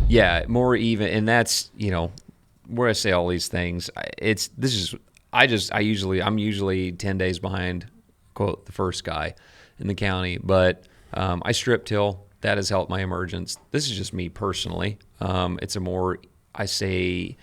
Yeah, more even, and that's where I say all these things. I'm usually 10 days behind, quote, the first guy in the county, but I strip till. That has helped my emergence. This is just me personally. It's a more, I say,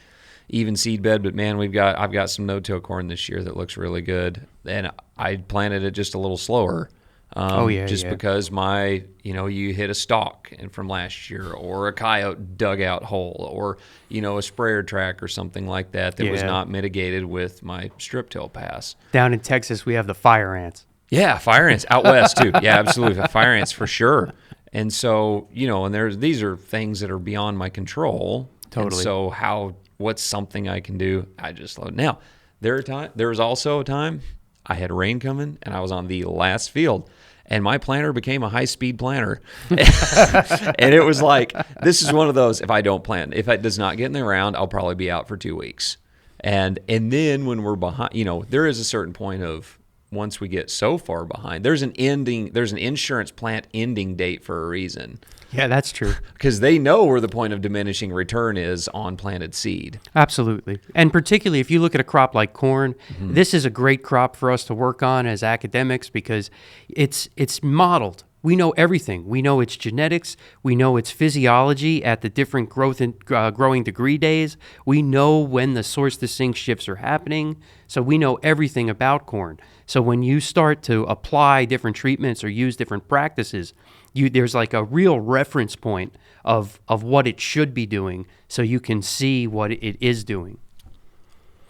even seed bed, but man, I've got some no-till corn this year that looks really good, and I planted it just a little slower. Because you hit a stalk from last year, or a coyote dug out hole, or a sprayer track or something like that was not mitigated with my strip till pass. Down in Texas, we have the fire ants. Yeah, fire ants out west too. Yeah, absolutely, fire ants for sure. And so and these are things that are beyond my control. Totally. And so what's something I can do? I just load. Now there was also a time I had rain coming and I was on the last field. And my planter became a high-speed planter. And it was like, this is one of those, if I don't plant, if it does not get in the ground, I'll probably be out for 2 weeks. And then when we're behind, there is a certain point of, once we get so far behind, there's an insurance plant ending date for a reason. Yeah, that's true. Because they know where the point of diminishing return is on planted seed. Absolutely. And particularly if you look at a crop like corn, this is a great crop for us to work on as academics because it's modeled. We know everything. We know its genetics. We know its physiology at the different growth and growing degree days. We know when the source to sink shifts are happening. So we know everything about corn. So when you start to apply different treatments or use different practices, there's like a real reference point of what it should be doing, so you can see what it is doing.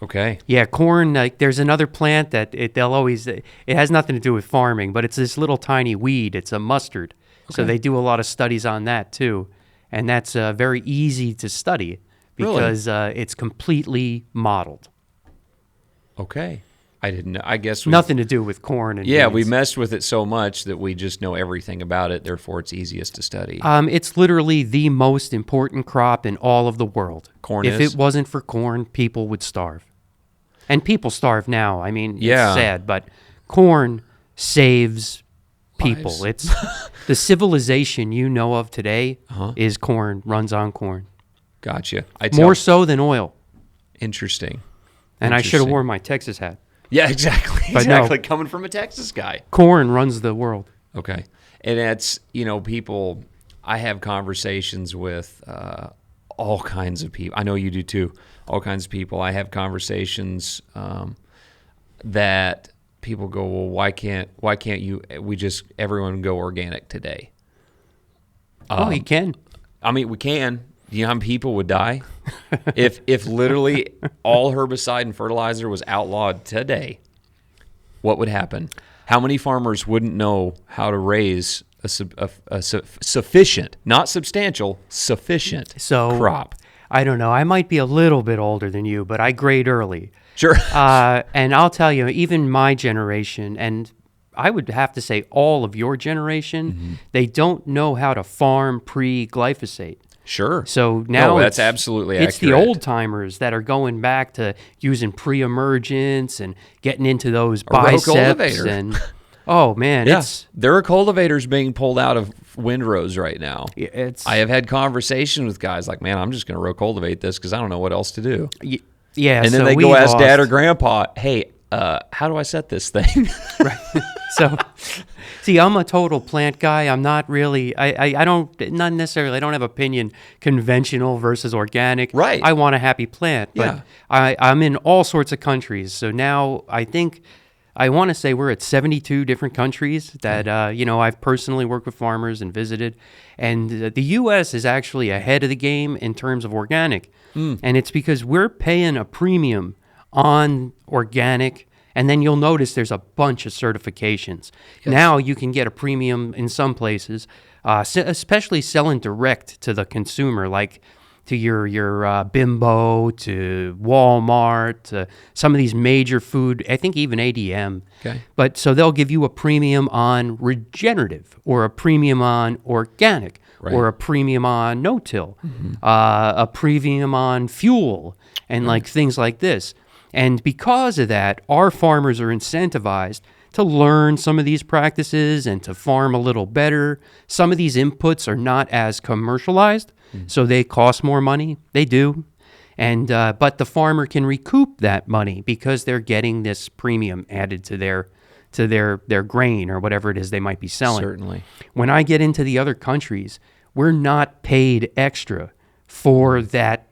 Okay. Yeah, corn. Like there's another plant that it has nothing to do with farming, but it's this little tiny weed. It's a mustard. Okay. So they do a lot of studies on that too, and that's very easy to study because it's completely modeled. Okay. I didn't know. I guess nothing to do with corn and beans. We messed with it so much that we just know everything about it. Therefore, it's easiest to study. It's literally the most important crop in all of the world. If it wasn't for corn, people would starve, and people starve now. I mean, it's sad, but corn saves people. Lives. It's the civilization you know of today is corn. Runs on corn. Gotcha. More so than oil. Interesting. And I should have worn my Texas hat. Yeah, exactly. But exactly. Coming from a Texas guy. Corn runs the world. Okay. And that's, people, I have conversations with all kinds of people. I know you do too. All kinds of people. I have conversations that people go, well, why can't everyone go organic today? You can. I mean, we can. Do you know how many people would die if literally all herbicide and fertilizer was outlawed today? What would happen? How many farmers wouldn't know how to raise a sufficient, not substantial, sufficient crop? I don't know. I might be a little bit older than you, but I grade early. Sure. And I'll tell you, even my generation, and I would have to say all of your generation, they don't know how to farm pre-glyphosate. Sure. So now that's absolutely accurate. It's the old timers that are going back to using pre-emergence and getting into those biceps and oh man, there are cultivators being pulled out of windrows right now. I have had conversations with guys like, man, I'm just going to row cultivate this because I don't know what else to do. Yeah, and then they go ask dad or grandpa, hey, how do I set this thing? Right. So, see, I'm a total plant guy. I'm not really, I don't have opinion conventional versus organic. Right. I want a happy plant. But I'm in all sorts of countries. So now I want to say we're at 72 different countries that, I've personally worked with farmers and visited. And the U.S. is actually ahead of the game in terms of organic. And it's because we're paying a premium on organic, and then you'll notice there's a bunch of certifications. Yes. Now you can get a premium in some places, especially selling direct to the consumer, like to your Bimbo, to Walmart, to some of these major food, I think even ADM. Okay. But so they'll give you a premium on regenerative, or a premium on organic, or a premium on no-till, a premium on fuel, and like things like this. And because of that, our farmers are incentivized to learn some of these practices and to farm a little better. Some of these inputs are not as commercialized, so they cost more money. They do. And but the farmer can recoup that money because they're getting this premium added to their grain or whatever it is they might be selling. Certainly. When I get into the other countries, we're not paid extra for that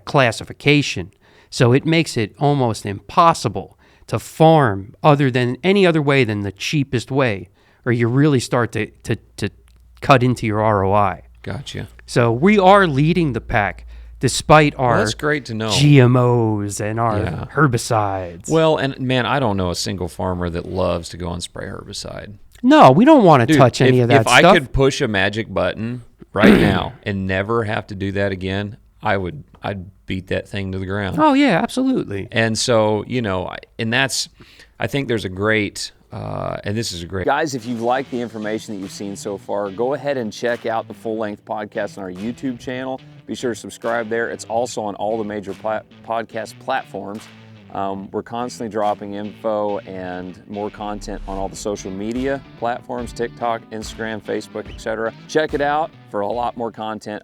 classification. So it makes it almost impossible to farm any other way than the cheapest way, or you really start to cut into your ROI. Gotcha. So we are leading the pack despite our That's great to know. GMOs and our herbicides. Well, and man, I don't know a single farmer that loves to go and spray herbicide. No, we don't want to touch any of that stuff. If I could push a magic button right now and never have to do that again, I'd beat that thing to the ground. Oh yeah, absolutely. And so, I think there's a great, and this is a great. Guys, if you've liked the information that you've seen so far, go ahead and check out the full-length podcast on our YouTube channel. Be sure to subscribe there. It's also on all the major podcast platforms. We're constantly dropping info and more content on all the social media platforms, TikTok, Instagram, Facebook, etc. Check it out for a lot more content.